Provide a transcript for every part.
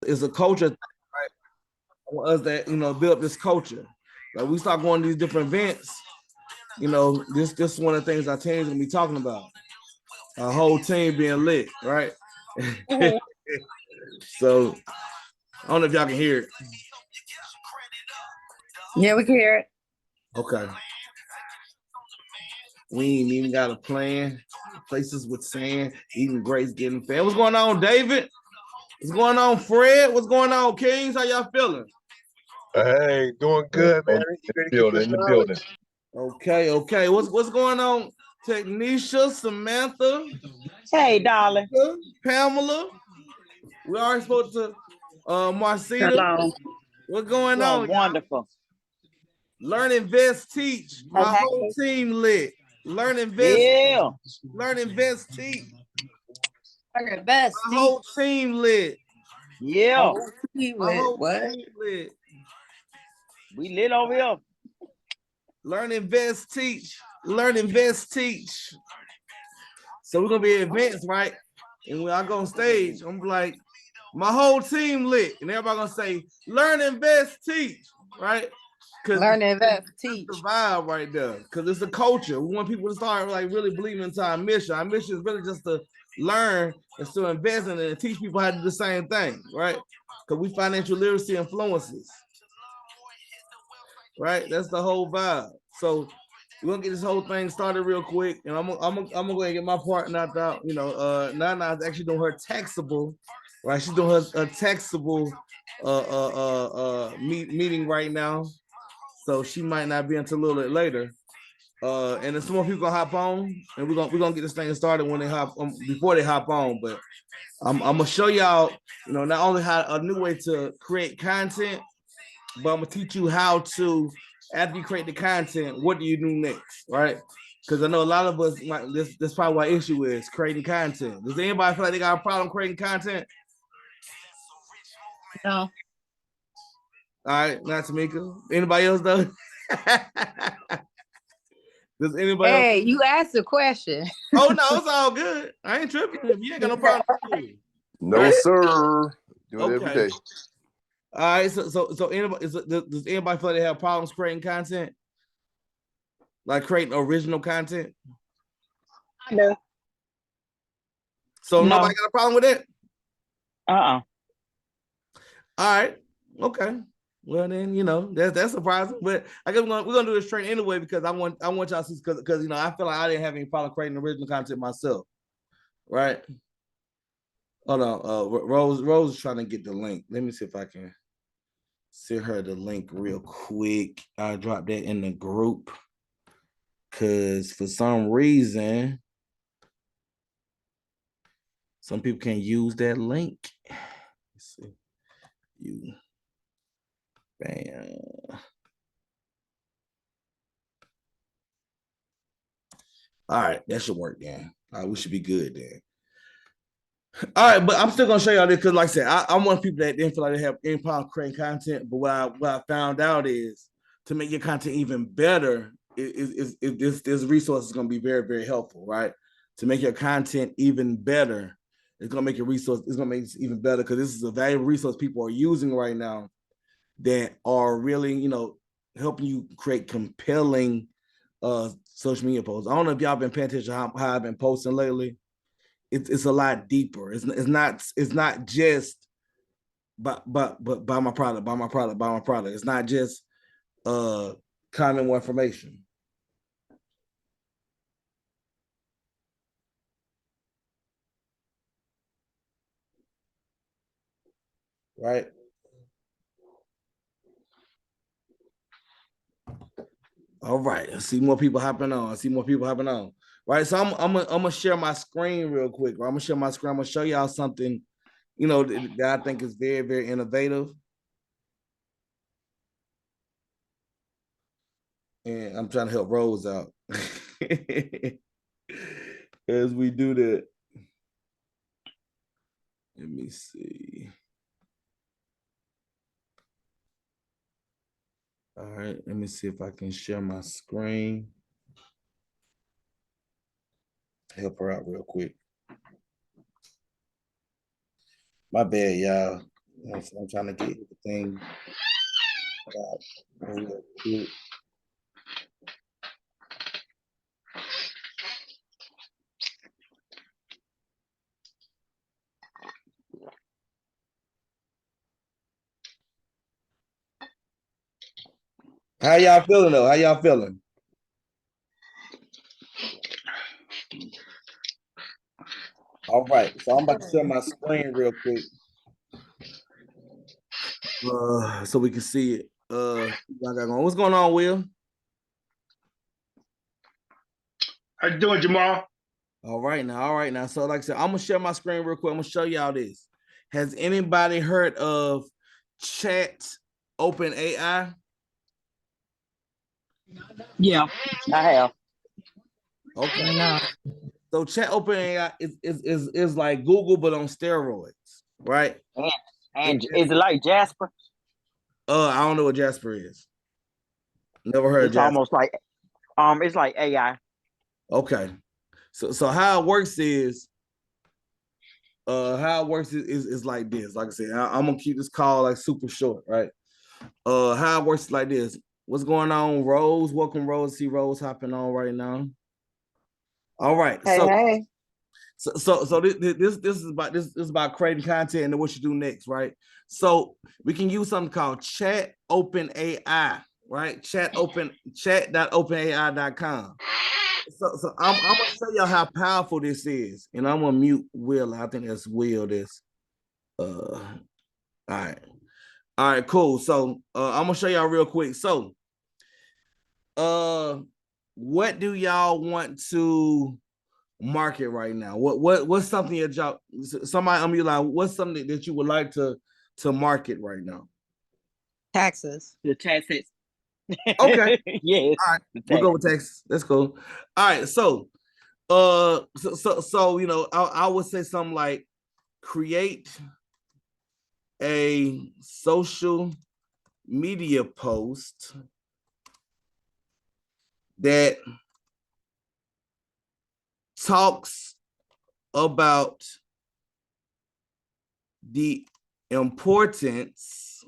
It's a culture, right? I want us that, build up this culture. Like we start going to these different events, this is one of the things our team's gonna be talking about. Our whole team being lit, right? Mm-hmm. So I don't know if y'all can hear it. Yeah, we can hear it. Okay. We ain't even got a plan. Places with sand, eating grapes, getting fed. What's going on, David? What's going on, Fred? What's going on, Kings? How y'all feeling? Hey, doing good, man. In the building. Okay. What's going on, Technisha, Samantha? Hey, darling. Pamela. We already spoke to Marcita. Hello. What's going on? Wonderful. Learn, invest, teach. My whole team lit. Learn, invest. Yeah. Learn, invest, teach. Learn, invest, My whole team lit. Yeah. My whole team lit. We lit over here. Learn, invest, teach. Learn, invest, teach. So we're gonna be advanced, right? And when I go on stage, I'm like, my whole team lit, and everybody gonna say, learn, invest, teach, right? Learn, invest, teach. The vibe right there, because it's a culture. We want people to start like really believing into our mission. Our mission is really just to learn and still invest in it and teach people how to do the same thing, right? Because we financial literacy influences, right? That's the whole vibe. So we're gonna get this whole thing started real quick, and I'm gonna go ahead and get my part knocked out. Nana's actually doing her taxable, right? She's doing her taxable meeting right now, so she might not be until a little bit later. And then some more people gonna hop on, and we're gonna get this thing started when they hop before they hop on. But I'm gonna show y'all, not only how a new way to create content, but I'm gonna teach you how to, after you create the content, what do you do next, right? Because I know a lot of us, this probably what issue is creating content. Does anybody feel like they got a problem creating content? No. All right, not Tamika. Anybody else though? Does anybody else? You asked a question. Oh no, it's all good. I ain't tripping. You ain't got no problem. No, right? Sir. Do it every day. All right. So anybody does anybody feel like they have problems creating content? Like creating original content? I do. So nobody got a problem with it? All right. Okay. Well then, that's surprising. But I guess we're gonna do this straight anyway because I want y'all to see because I feel like I didn't have any problem creating original content myself. Right. Hold on. Rose is trying to get the link. Let me see if I can send her the link real quick. I'll drop that in the group. Cause for some reason, some people can't use that link. Let's see. Bam. All right, that should work then. All right, we should be good then. All right, but I'm still gonna show y'all this because, like I said, I'm one of the people that didn't feel like they have any problem creating content. But what I found out is to make your content even better, this resource is gonna be very, very helpful, right? To make your content even better, it's gonna make your resource. It's gonna make it even better because this is a valuable resource people are using right now that are really, helping you create compelling social media posts. I don't know if y'all been paying attention to how I've been posting lately. It's a lot deeper. It's not just buy my product. It's not just comment more information. Right. All right. I see more people hopping on. Right. So I'm gonna share my screen real quick. Right? I'm gonna share my screen. I'm gonna show y'all something, that I think is very, very innovative. And I'm trying to help Rose out as we do that. Let me see. All right, let me see if I can share my screen. Help her out real quick. My bad, y'all. So I'm trying to get everything real quick. How y'all feeling though? How y'all feeling? All right, so I'm about to share my screen real quick, so we can see it. What's going on, Will? How you doing, Jamal? All right now. So, like I said, I'm gonna share my screen real quick. I'm gonna show y'all this. Has anybody heard of Chat Open AI? Yeah, I have. Okay. No. So Chat Open AI is like Google but on steroids, right? And is it like Jasper? I don't know what Jasper is. Never heard of It's Jasper. almost like it's like AI. Okay. So how it works is like this. Like I said, I'm gonna keep this call like super short, right? How it works is like this. What's going on, Rose? Welcome, Rose. See Rose hopping on right now. All right. Hey. So this is about creating content and what you do next, right? So we can use something called Chat Open AI, right? Chat.openai.com. So I'm gonna show y'all how powerful this is, and I'm gonna mute Will. I think that's Will. All right, cool. So I'm gonna show y'all real quick. So what do y'all want to market right now? What's something that y'all somebody like what's something that you would like to market right now? Taxes. The taxes. Okay. Yes. All right. We'll go with Texas. That's cool. All right. So you know, I would say something like create a social media post that talks about the importance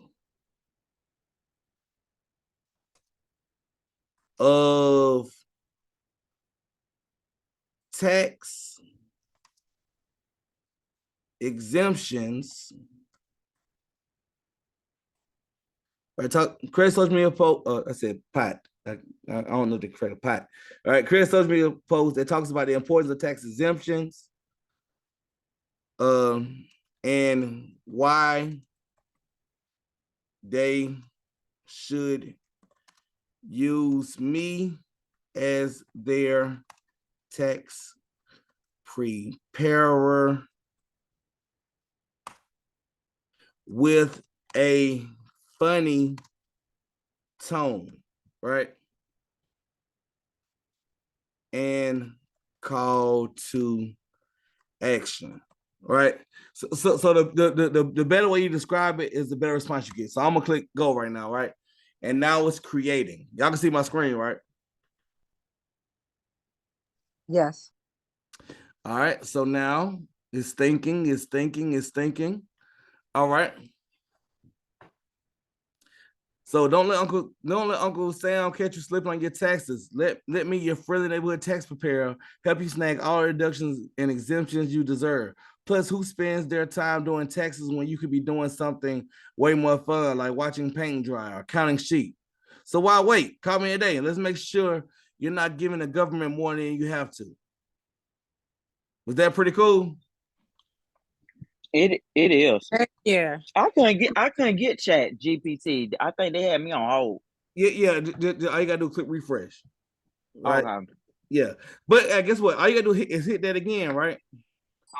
of tax exemptions. Create social media post. I said pot. I don't know the correct pot. All right, create social media post that talks about the importance of tax exemptions, and why they should use me as their tax preparer with a funny tone, right? And call to action, right? So the better way you describe it is the better response you get. So I'm gonna click go right now, right? And now it's creating. Y'all can see my screen, right? Yes. All right. So now it's thinking. All right. So don't let Uncle Sam catch you slipping on your taxes. Let me, your friendly neighborhood tax preparer, help you snag all reductions and exemptions you deserve. Plus, who spends their time doing taxes when you could be doing something way more fun, like watching paint dry or counting sheep? So why wait? Call me today and let's make sure you're not giving the government more than you have to. Was that pretty cool? It is. Yeah. I couldn't get Chat GPT. I think they had me on hold. Yeah. All you gotta do is click refresh. Right. Okay. Yeah. But guess what? All you gotta do is hit that again, right?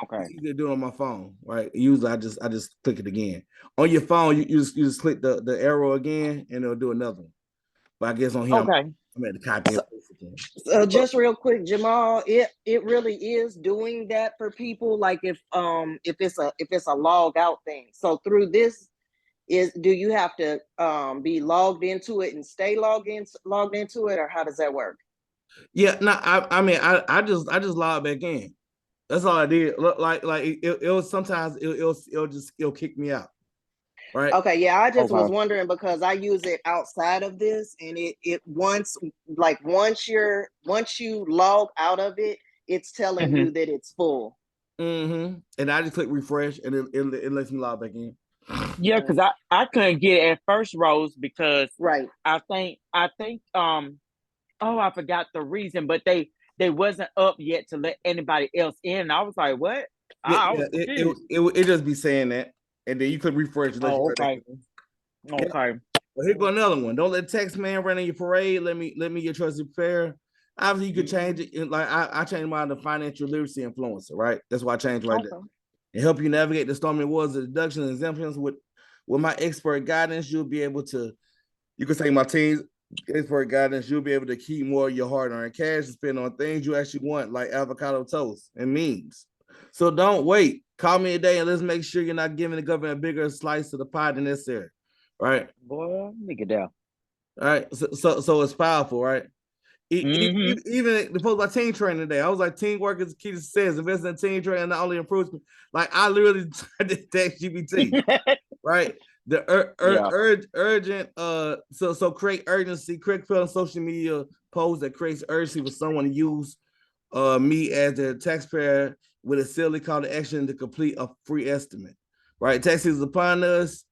Okay. You can do it on my phone, right? Usually I just click it again. On your phone, you just click the arrow again and it'll do another one. But I guess on here, Okay. I'm at the copy and paste again. So just real quick, Jamal, it really is doing that for people. Like if it's a log out thing. So through this do you have to be logged into it and stay logged into it, or how does that work? Yeah, no, I mean I just logged back in. That's all I did. Like it was sometimes it'll kick me out. right? Okay, yeah, I just was Okay. wondering because I use it outside of this, and it once you log out of it, it's telling you that it's full. And I just click refresh, and it lets me log back in. Yeah, because I couldn't get it at first, Rose, because Right. I think I forgot the reason, but they wasn't up yet to let anybody else in. And I was like, what? I was confused. It just be saying that, and then you click refresh. And let you Oh, right back okay. in. Okay. Well, here go another one. Don't let text man run in your parade. Let me your trusted pair. Obviously, you could change it. Like I changed mine to financial literacy influencer, right? That's why I changed right there. And help you navigate the stormy waters of deductions and exemptions with my expert guidance. You'll be able to. You can say my team's expert guidance. You'll be able to keep more of your hard-earned cash and spend on things you actually want, like avocado toast and memes. So don't wait. Call me today and let's make sure you're not giving the government a bigger slice of the pie than necessary. Right? Boy, nigga down. All right. So it's powerful, right? Even the post about team training today, I was like, teamwork is the key to success. Invest in team training not only improves. Like I literally tried to text GPT, right? The urgent. So create urgency. Quick fill on social media post that creates urgency for someone to use me as their taxpayer with a silly call to action to complete a free estimate. Right? Tax is upon us,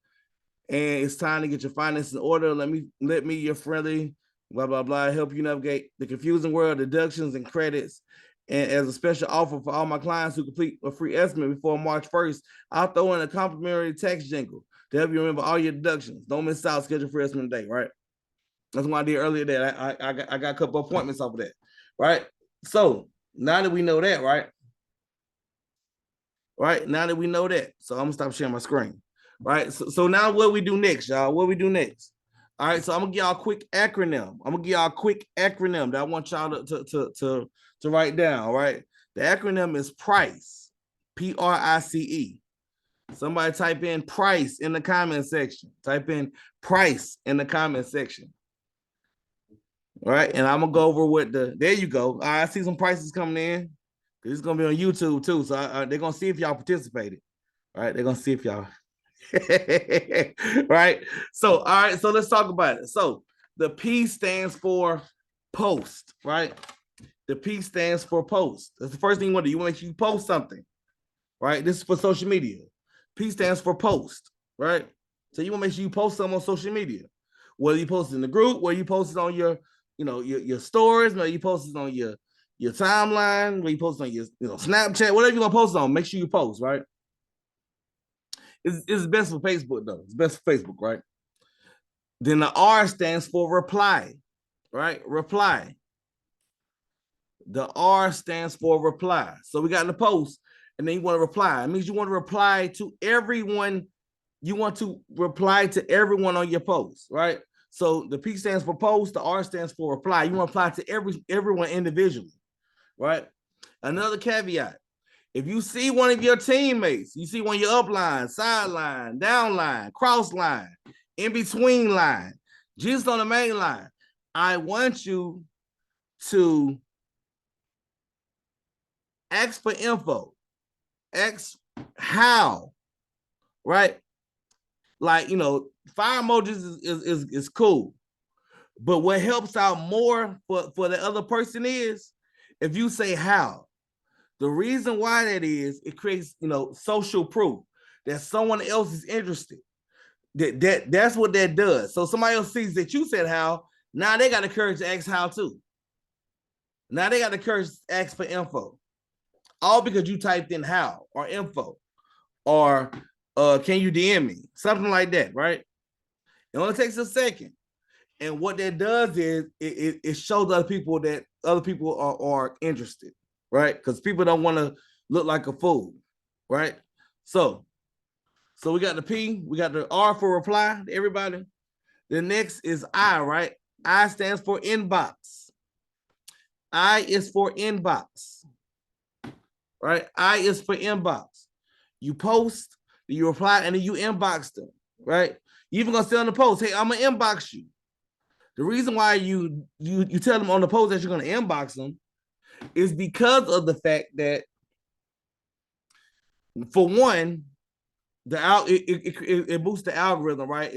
and it's time to get your finances in order. Let me your friendly blah blah blah help you navigate the confusing world of deductions and credits. And as a special offer for all my clients who complete a free estimate before March 1st, I'll throw in a complimentary tax jingle to help you remember all your deductions. Don't miss out. Schedule free estimate today, right? That's what I did earlier. That I got a couple of appointments off of that, right? So now that we know that, right? Now that we know that, so I'm gonna stop sharing my screen. Right. So now what we do next, y'all? What we do next? All right. So I'm gonna give y'all a quick acronym. That I want y'all to write down. All right. The acronym is PRICE. PRICE. Somebody type in PRICE in the comment section. Type in PRICE in the comment section. All right. And I'm gonna go over with there you go. All right, I see some prices coming in. It's gonna be on YouTube too. So they're gonna see if y'all participated. All right, they're gonna see if y'all right. So, all right. So let's talk about it. So the P stands for post, right? The P stands for post. That's the first thing you want to do. You want to make sure you post something, right? This is for social media. P stands for post, right? So you want to make sure you post something on social media. Whether you post it in the group, whether you post it on your, your stories, whether you post it on your timeline, whether you post it on your, Snapchat, whatever you're gonna post on, make sure you post, right? It's best for Facebook, though. It's best for Facebook, right? Then the R stands for reply, right? Reply. The R stands for reply. So we got the post, and then you want to reply. It means you want to reply to everyone. You want to reply to everyone on your post, right? So the P stands for post. The R stands for reply. You want to apply to everyone individually, right? Another caveat. If you see one of your teammates, you see one of your upline, sideline, downline, cross line, in between line, just on the main line, I want you to ask for info. Ask how, right? Like, fire emojis is cool. But what helps out more for the other person is if you say how. The reason why that is, it creates, social proof that someone else is interested. That's what that does. So somebody else sees that you said how, now they got the courage to ask how too. Now they got the courage to ask for info. All because you typed in how or info or can you DM me? Something like that, right? It only takes a second. And what that does is it shows other people that other people are interested. Right? Because people don't want to look like a fool, right? So we got the P, we got the R for reply to everybody. The next is I, right? I stands for inbox. I is for inbox, right? I is for inbox. You post, you reply, and then you inbox them, right? You even gonna say on the post, hey, I'm gonna inbox you. The reason why you tell them on the post that you're gonna inbox them is because of the fact that, for one, it boosts the algorithm, right?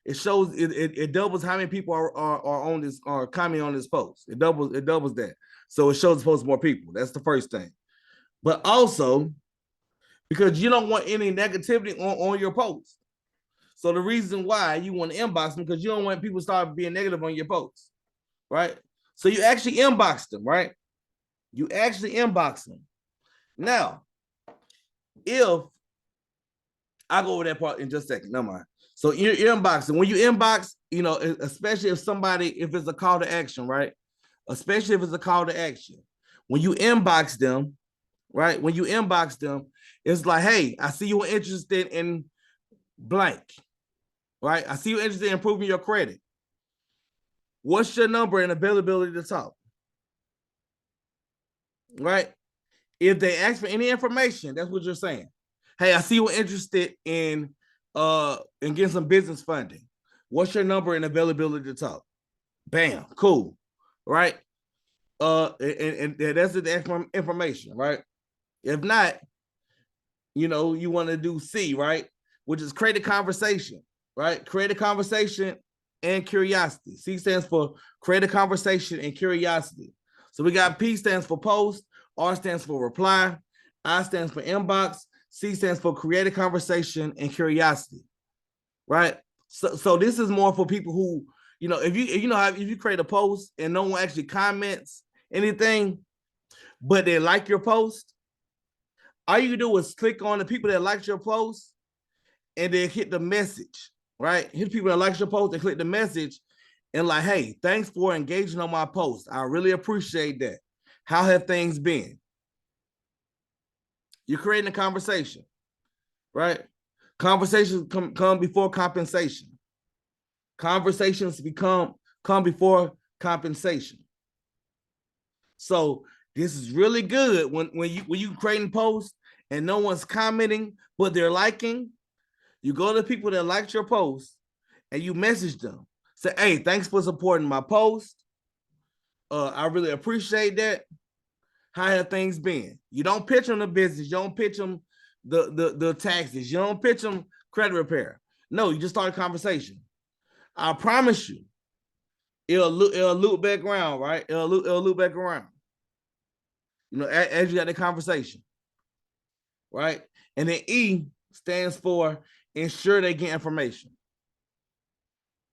It doubles how many people are on this are commenting on this post. It doubles that. So it shows the post more people. That's the first thing. But also because you don't want any negativity on your post. So the reason why you want to inbox them because you don't want people to start being negative on your posts, right? So you actually inbox them, right? You actually inbox them. Now, if I'll go over that part in just a second. Never mind. So you're inboxing. When you inbox, especially if it's a call to action, right? Especially if it's a call to action. When you inbox them, right? When you inbox them, it's like, hey, I see you're interested in blank, right? I see you're interested in improving your credit. What's your number and availability to talk? Right? If they ask for any information, that's what you're saying. Hey, I see you're interested in getting some business funding. What's your number and availability to talk? Bam, cool, right? And that's the information, right? If not, you want to do C, right? Which is create a conversation, right? Create a conversation and curiosity. C stands for create a conversation and curiosity. So we got P stands for post, R stands for reply, I stands for inbox, C stands for create a conversation and curiosity, right? So this is more for people who, if you create a post and no one actually comments anything, but they like your post, all you do is click on the people that liked your post and then hit the message, right? Hit people that liked your post and click the message and like, hey, thanks for engaging on my post. I really appreciate that. How have things been? You're creating a conversation, right? Conversations come before compensation. Conversations come before compensation. So this is really good when you creating posts and no one's commenting, but they're liking. You go to people that liked your post and you message them. Say, hey, thanks for supporting my post. I really appreciate that. How have things been? You don't pitch them the business. You don't pitch them the taxes. You don't pitch them credit repair. No, you just start a conversation. I promise you, it'll loop back around, right? It'll loop back around. As you got the conversation, right? And then E stands for ensure they get information.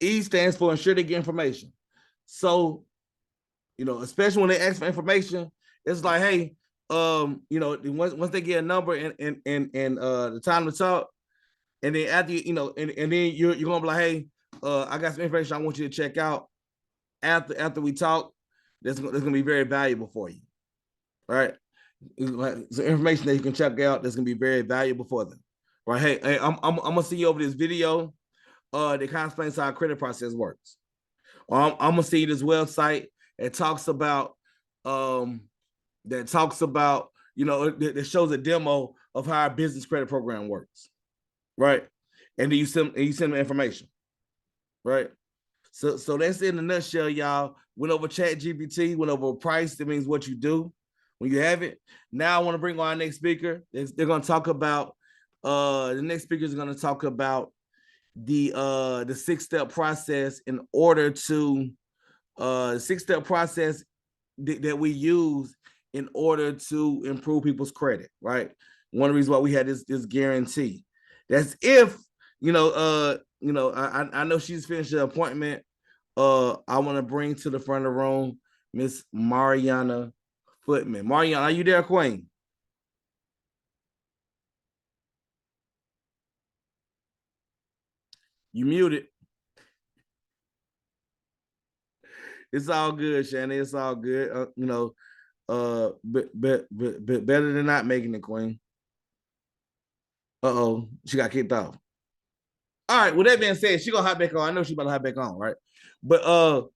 E stands for ensure they get information. So, especially when they ask for information, it's like, hey, once they get a number and the time to talk, and then after and then you're gonna be like, hey, I got some information I want you to check out after we talk. That's gonna be very valuable for you, right? Some information that you can check out that's gonna be very valuable for them, right? Hey, I'm gonna see you over this video. That kind of explains how our credit process works. Or I'm gonna see this website that talks about that shows a demo of how our business credit program works, right? And then you send them information, right? So that's in a nutshell, y'all. Went over ChatGPT, went over price. That means what you do when you have it. Now I want to bring on our next speaker. They're going to talk about the next speaker is going to talk about the 6-step process in order to 6-step process that we use in order to improve people's credit, right? One of the reasons why we had this guarantee. That's if I know she's finished the appointment. I want to bring to the front of the room Miss Mareana Footman. Mareana, are you there, Queen? You muted. It's all good, Shannon. It's all good. But better than not making it, Queen. She got kicked off. All right. With that being said, she gonna hop back on. I know she about to hop back on, right? But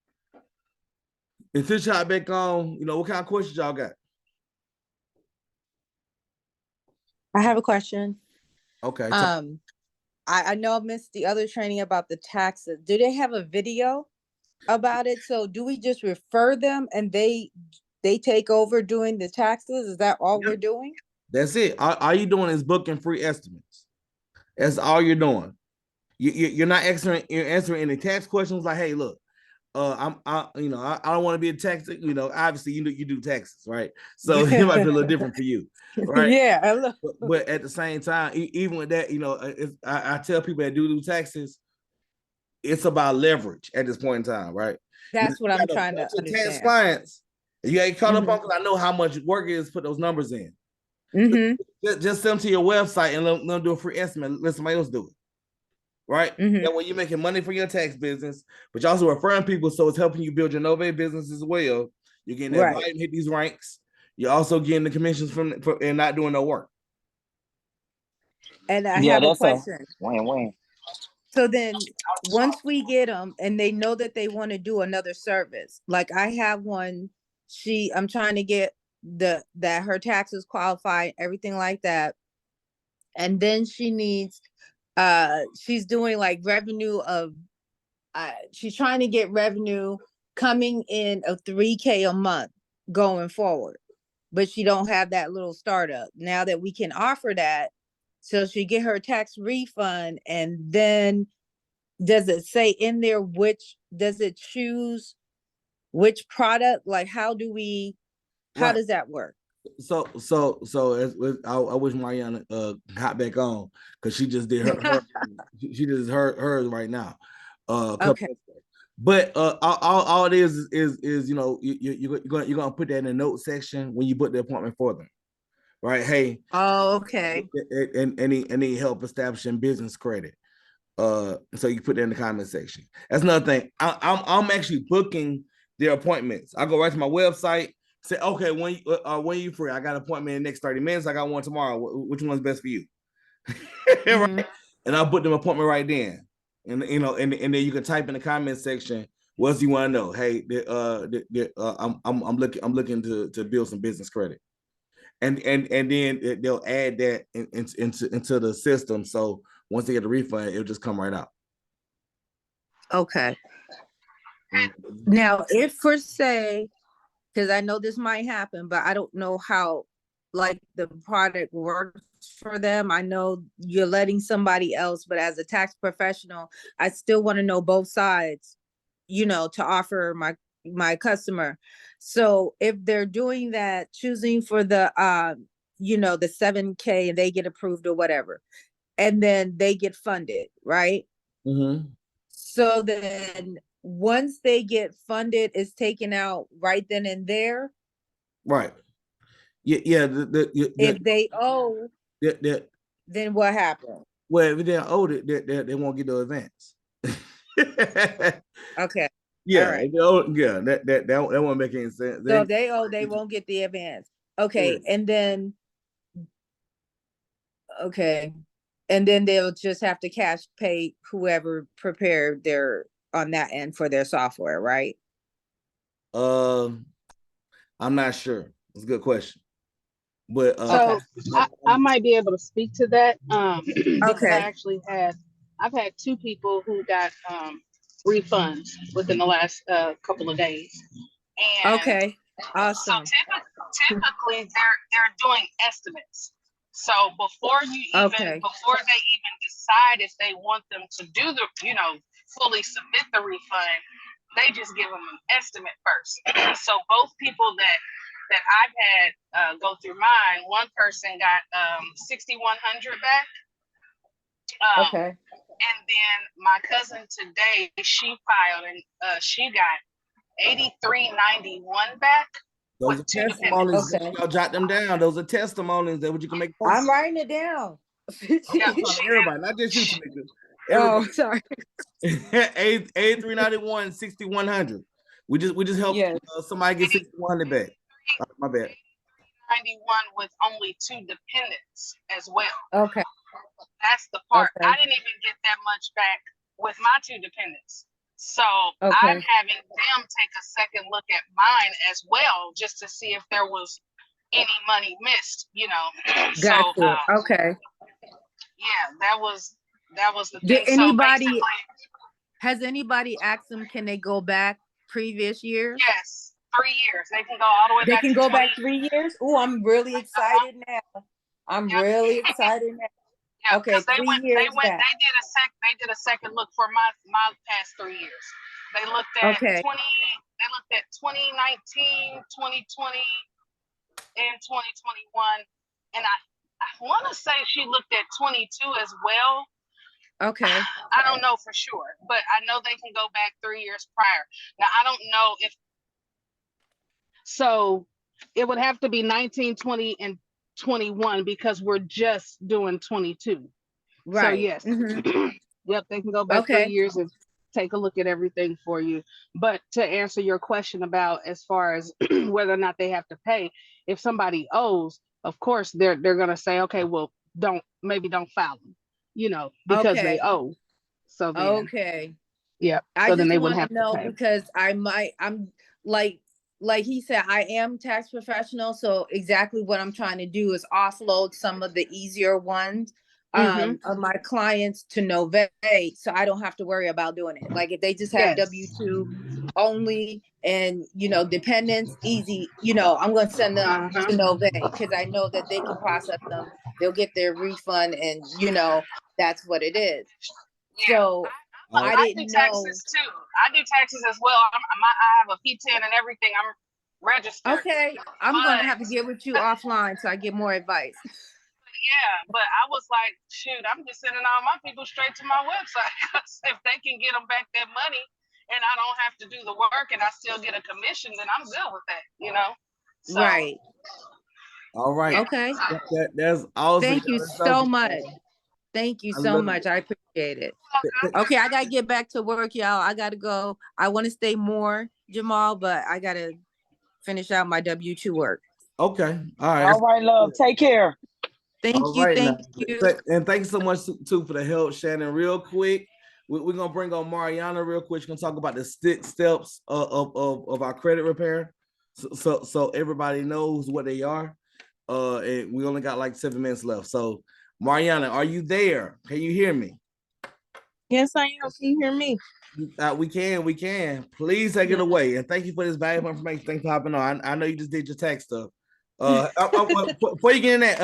until she hop back on, what kind of questions y'all got? I have a question. Okay. I know I missed the other training about the taxes. Do they have a video about it? So do we just refer them and they take over doing the taxes? Is that all we're doing? That's it. All you doing is booking free estimates. That's all you're doing. You're not answering any tax questions like, hey, look, I don't want to be a tax, obviously you do taxes, right? So it might be a little different for you, right? Yeah. But at the same time, even with that, I tell people that do taxes, it's about leverage at this point in time, right? That's what I'm trying to tax understand. clients, you ain't caught up on, because I know how much work it is to put those numbers in. Just send them to your website and let them do a free estimate. Let somebody else do it. Right? That way you're making money for your tax business, but you're also referring people, so it's helping you build your Novae business as well. You're getting that volume, hit these ranks. You're also getting the commissions from and not doing no work. And I have a question. Win-win. So then once we get them and they know that they want to do another service, like I have one, I'm trying to get that her taxes qualify, everything like that. And then she needs, she's doing like revenue of, she's trying to get revenue coming in of $3,000 a month going forward, but she don't have that little startup. Now that we can offer that, so she get her tax refund, and then does it say in there does it choose which product? Like how does that work? So I wish Mareana got back on, because she just did her she just hers right now. Okay. But all it is you're gonna put that in the note section when you book the appointment for them, right? Hey, okay. And any help establishing business credit. So you put that in the comment section. That's another thing. I'm actually booking their appointments. I go right to my website, say, okay, when you free? I got an appointment in the next 30 minutes. I got one tomorrow. Which one's best for you? Right? And I'll book them appointment right then. And and then you can type in the comment section, what else you want to know? Hey, I'm looking to build some business credit. And then they'll add that into the system. So once they get the refund, it'll just come right out. Okay. Now, if for say, because I know this might happen, but I don't know how like the product works for them. I know you're letting somebody else, but as a tax professional, I still want to know both sides, to offer my customer. So if they're doing that, choosing for the the 7K and they get approved or whatever, and then they get funded, right? So then once they get funded, it's taken out right then and there. Right. Yeah. If they owe, then what happens? Well, if they owe it, they won't get the advance. Okay. Yeah. All right. That won't make any sense. So if they owe, they won't get the advance. Okay. Yeah. And then they'll just have to cash pay whoever prepared on that end for their software, right? I'm not sure. It's a good question. But so I might be able to speak to that. Because I've had two people who got refunds within the last couple of days. And awesome. So typically they're doing estimates. So before they even decide if they want them to do fully submit the refund, they just give them an estimate first. So both people that I've had go through mine, one person got $6,100 back. And then my cousin today, she filed and she got $83.91 back. Those are testimonies. Y'all jot them down. Those are testimonies that you can make. I'm writing it down. Everybody, not just you, Tamika. Oh, sorry. $83.91, $6,100. We just helped somebody get $6,100 back. My bad. 91 with only 2 dependents as well. Okay. That's the part. Okay. I didn't even get that much back with my 2 dependents. So I'm having them take a second look at mine as well, just to see if there was any money missed, Gotcha. Okay. Yeah, that was the thing. Did anybody, has anybody asked them, can they go back previous years? Yes. 3 years. They can go all the way back. They can go back 3 years? Oh, I'm really excited now. I'm really excited now. Yeah, Okay, because they 3 years back. they did a second look for my past 3 years. They looked at Okay. 2019, 2020, and 2021. And I want to say she looked at 22 as well. Okay. I don't know for sure, but I know they can go back 3 years prior. Now, I don't know if so. It would have to be 19, 20, and 21 because we're just doing 22. Right. So yes, Mm-hmm. yep, they can go back 3 Okay. years and take a look at everything for you. But to answer your question about as far as whether or not they have to pay, if somebody owes, of course they're gonna say, okay, well, don't file them, because they Okay. owe. So then, Okay. yeah, I so then just they want wouldn't to have to know pay. because I'm like he said, I am tax professional. So exactly what I'm trying to do is offload some of the easier ones of my clients to Novae, so I don't have to worry about doing it. Like if they just have Yes. W-2 only and dependents, easy, I'm gonna send them to Novae because I know that they can process them, they'll get their refund, and that's what it is. Yeah. So I do didn't know. taxes too. I do taxes as well. I have a P10 and everything. I'm registered. Okay, I'm gonna have to get with you offline so I get more advice. Yeah, but I was like, shoot, I'm just sending all my people straight to my website. If they can get them back that money and I don't have to do the work and I still get a commission, then I'm good with that, So, right. All right. Okay. That's awesome. Thank you so much. Thank you so much. I appreciate it. Okay, I gotta get back to work, y'all. I gotta go. I want to stay more, Jamal, but I gotta finish out my W-2 work. Okay. All right. All right, love. Take care. Thank you. Thank you. And thank you so much too for the help, Shannon. Real quick, we're gonna bring on Mareana real quick. She's gonna talk about the steps of our credit repair, so everybody knows what they are. And we only got like 7 minutes left. So, Mareana, are you there? Can you hear me? Yes, I am. Can you hear me? We can. Please take it away. And thank you for this valuable information. Thanks for hopping on. I know you just did your tax stuff. Before you get in that,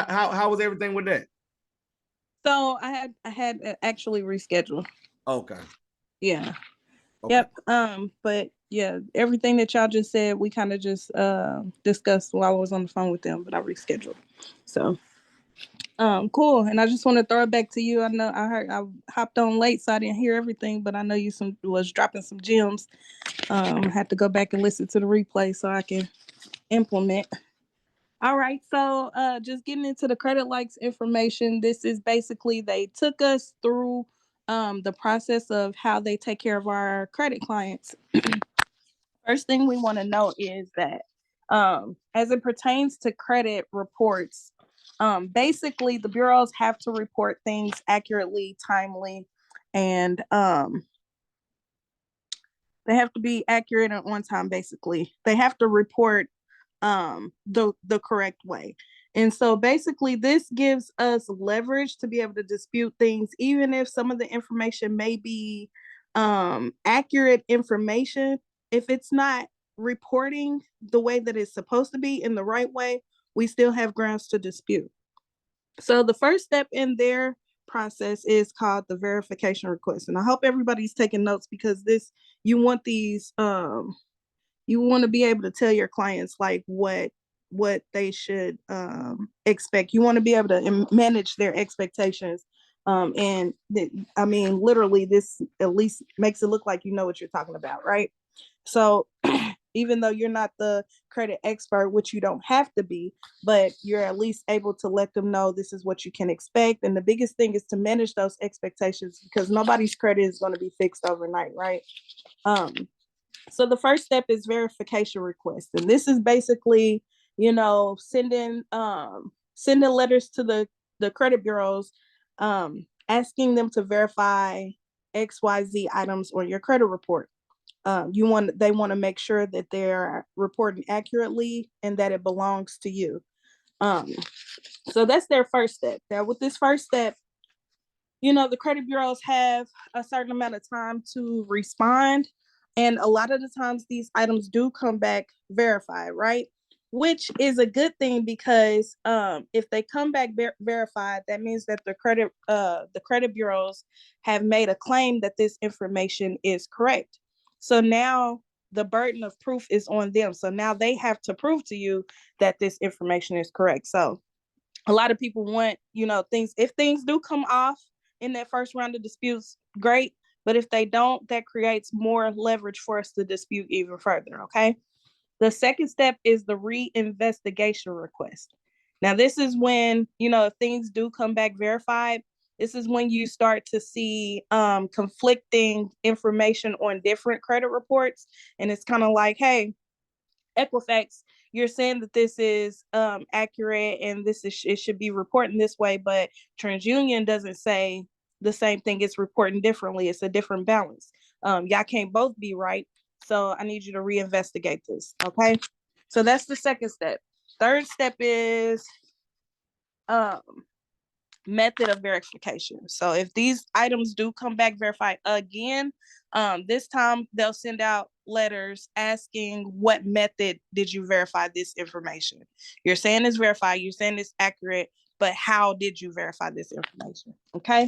how was everything with that? So I had actually rescheduled. Okay. Yeah. Okay. Yep. But yeah, everything that y'all just said, we kind of just discussed while I was on the phone with them, but I rescheduled. So cool. And I just want to throw it back to you. I know I hopped on late, so I didn't hear everything, but I know you was dropping some gems. Had to go back and listen to the replay so I can implement. All right, so just getting into the credit likes information. This is basically they took us through the process of how they take care of our credit clients. First thing we want to know is that as it pertains to credit reports, basically the bureaus have to report things accurately, timely, and they have to be accurate and on time. Basically, they have to report the correct way. And so basically this gives us leverage to be able to dispute things, even if some of the information may be accurate information. If it's not reporting the way that it's supposed to be in the right way, we still have grounds to dispute. So the first step in their process is called the verification request. And I hope everybody's taking notes because you want these you want to be able to tell your clients like what they should expect. You want to be able to manage their expectations. Literally this at least makes it look like you know what you're talking about, right? So even though you're not the credit expert, which you don't have to be, but you're at least able to let them know this is what you can expect. And the biggest thing is to manage those expectations because nobody's credit is going to be fixed overnight, right? So the first step is verification request. And this is basically, sending letters to the credit bureaus, asking them to verify XYZ items on your credit report. They want to make sure that they're reporting accurately and that it belongs to you. So that's their first step. Now with this first step, the credit bureaus have a certain amount of time to respond. And a lot of the times these items do come back verified, right? which is a good thing because if they come back verified, that means that the credit bureaus have made a claim that this information is correct. So now the burden of proof is on them. So now they have to prove to you that this information is correct. So a lot of people want, things, if things do come off in that first round of disputes, great. But if they don't, that creates more leverage for us to dispute even further, okay? The second step is the reinvestigation request. Now, this is when, if things do come back verified, this is when you start to see conflicting information on different credit reports. And it's kind of like, hey, Equifax, you're saying that this is accurate and it should be reporting this way, but TransUnion doesn't say the same thing. It's reporting differently. It's a different balance. Y'all can't both be right. So I need you to reinvestigate this. Okay. So that's the second step. Third step is method of verification. So if these items do come back verified again, this time they'll send out letters asking what method did you verify this information. You're saying it's verified, you're saying it's accurate, but how did you verify this information? Okay.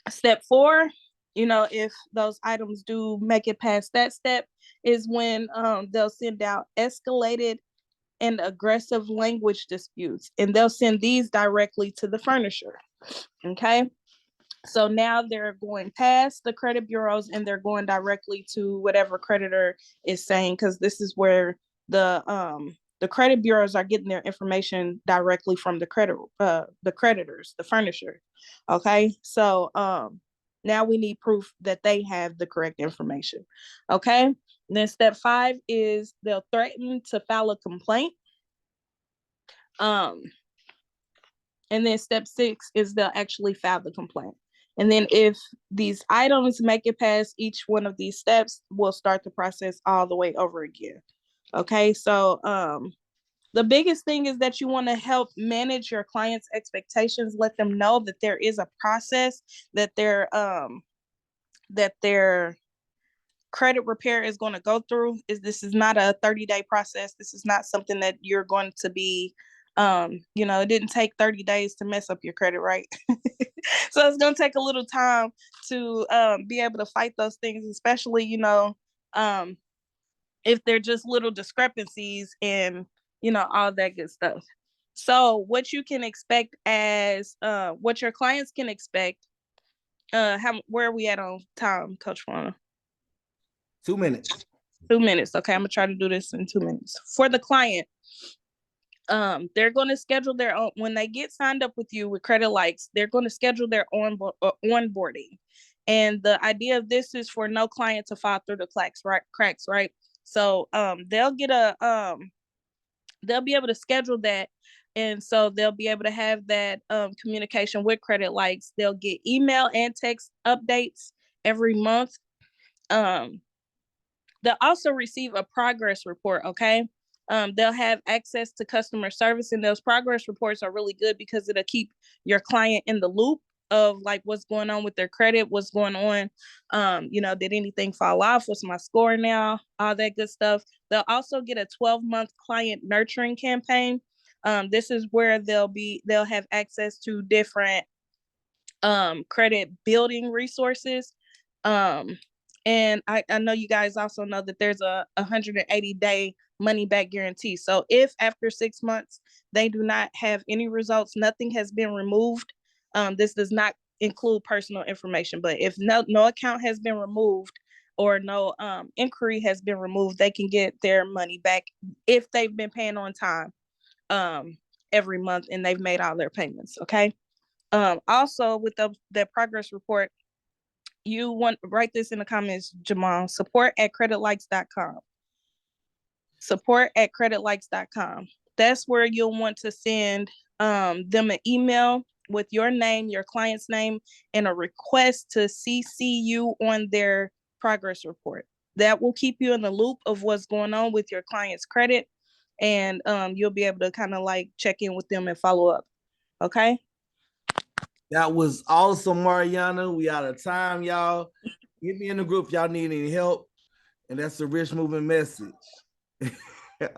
Step 4, if those items do make it past that step, is when they'll send out escalated and aggressive language disputes, and they'll send these directly to the furnisher. Okay. So now they're going past the credit bureaus and they're going directly to whatever creditor is saying, because this is where the credit bureaus are getting their information directly from the creditors, the furnisher. Okay. So now we need proof that they have the correct information. Okay. And then step 5 is they'll threaten to file a complaint. And then step 6 is they'll actually file the complaint. And then if these items make it past each one of these steps, we'll start the process all the way over again. Okay, so the biggest thing is that you want to help manage your clients' expectations. Let them know that there is a process, that their credit repair is going to go through. This is not a 30-day process. This is not something that you're going to be it didn't take 30 days to mess up your credit, right? So it's going to take a little time to be able to fight those things, especially, if they're just little discrepancies and, all that good stuff. So what you can expect as what your clients can expect, where are we at on time, Coach Juana? 2 minutes. 2 minutes. Okay, I'm gonna try to do this in 2 minutes. For the client, they're going to schedule their own, when they get signed up with you with Credit Likes, they're going to schedule their onboarding. And the idea of this is for no client to fall through the cracks, right? So they'll be able to schedule that. And so they'll be able to have that communication with Credit Likes. They'll get email and text updates every month. They'll also receive a progress report, okay? They'll have access to customer service, and those progress reports are really good because it'll keep your client in the loop of like what's going on with their credit, what's going on, did anything fall off, what's my score now, all that good stuff. They'll also get a 12-month client nurturing campaign. This is where they'll have access to different credit building resources. And I know you guys also know that there's a 180-day money back guarantee. So if after 6 months they do not have any results, nothing has been removed. This does not include personal information, but if no account has been removed or no inquiry has been removed, they can get their money back if they've been paying on time every month and they've made all their payments. Okay. Also with the progress report, you want to write this in the comments, Jamal, support@creditlikes.com. Support@creditlikes.com. That's where you'll want to send them an email with your name, your client's name, and a request to CC you on their progress report. That will keep you in the loop of what's going on with your client's credit, and you'll be able to kind of like check in with them and follow up. Okay? That was awesome, Mareana. We out of time, y'all. Get me in the group if y'all need any help. And that's the rich moving message. Hey,